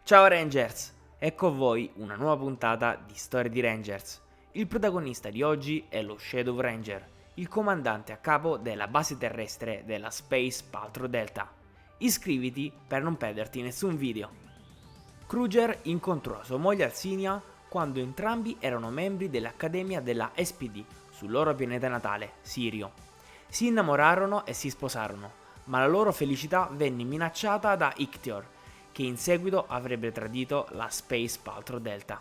Ciao Rangers! Ecco a voi una nuova puntata di Storie di Rangers. Il protagonista di oggi è lo Shadow Ranger, il comandante a capo della base terrestre della Space Patrol Delta. Iscriviti per non perderti nessun video. Kruger incontrò sua moglie Alcinia quando entrambi erano membri dell'Accademia della SPD sul loro pianeta natale, Sirio. Si innamorarono e si sposarono, ma la loro felicità venne minacciata da Ictior, che in seguito avrebbe tradito la Space Patrol Delta.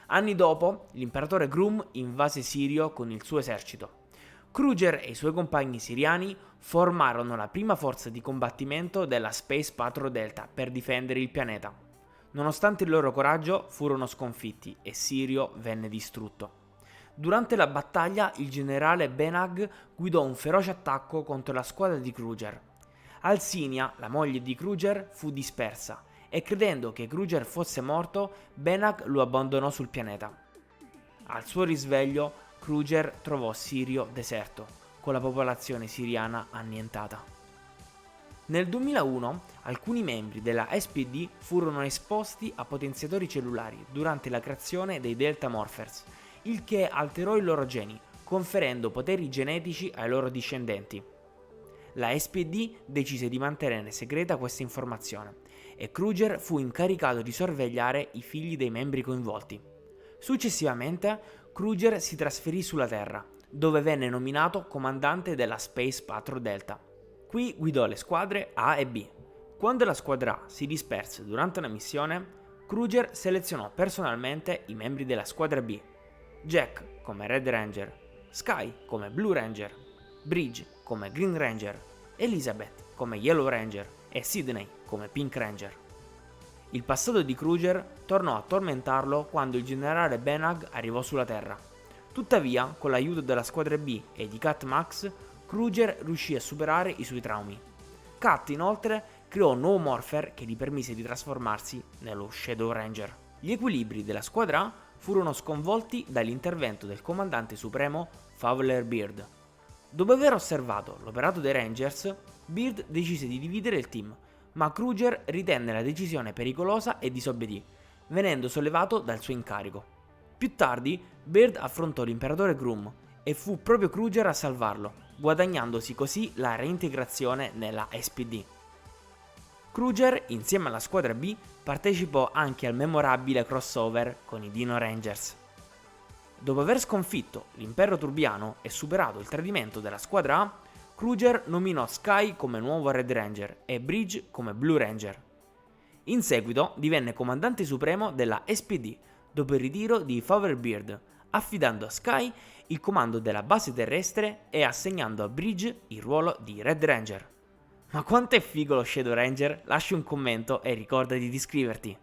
Anni dopo, l'imperatore Grum invase Sirio con il suo esercito. Kruger e i suoi compagni siriani formarono la prima forza di combattimento della Space Patrol Delta per difendere il pianeta. Nonostante il loro coraggio, furono sconfitti e Sirio venne distrutto. Durante la battaglia, il generale Benag guidò un feroce attacco contro la squadra di Kruger. Alcinia, la moglie di Kruger, fu dispersa e credendo che Kruger fosse morto, Benag lo abbandonò sul pianeta. Al suo risveglio, Kruger trovò Sirio deserto, con la popolazione siriana annientata. Nel 2001 alcuni membri della SPD furono esposti a potenziatori cellulari durante la creazione dei Delta Morphers, il che alterò i loro geni, conferendo poteri genetici ai loro discendenti. La SPD decise di mantenere segreta questa informazione e Kruger fu incaricato di sorvegliare i figli dei membri coinvolti. Successivamente, Kruger si trasferì sulla Terra, dove venne nominato comandante della Space Patrol Delta. Qui guidò le squadre A e B. Quando la squadra A si disperse durante una missione, Kruger selezionò personalmente i membri della squadra B: Jack come Red Ranger, Sky come Blue Ranger, Bridge come Green Ranger, Elizabeth come Yellow Ranger e Sydney come Pink Ranger. Il passato di Kruger tornò a tormentarlo quando il generale Benag arrivò sulla Terra. Tuttavia, con l'aiuto della squadra B e di Cat Max, Kruger riuscì a superare i suoi traumi. Cat, inoltre, creò un nuovo morpher che gli permise di trasformarsi nello Shadow Ranger. Gli equilibri della squadra A furono sconvolti dall'intervento del comandante supremo Fowler Beard. Dopo aver osservato l'operato dei Rangers, Beard decise di dividere il team, ma Kruger ritenne la decisione pericolosa e disobbedì, venendo sollevato dal suo incarico. Più tardi, Beard affrontò l'imperatore Grum e fu proprio Kruger a salvarlo, guadagnandosi così la reintegrazione nella SPD. Kruger, insieme alla squadra B, partecipò anche al memorabile crossover con i Dino Rangers. Dopo aver sconfitto l'impero turbiano e superato il tradimento della squadra A, Kruger nominò Sky come nuovo Red Ranger e Bridge come Blue Ranger. In seguito divenne comandante supremo della SPD dopo il ritiro di Fowler Beard, affidando a Sky il comando della base terrestre e assegnando a Bridge il ruolo di Red Ranger. Ma quanto è figo lo Shadow Ranger? Lascia un commento e ricordati di iscriverti.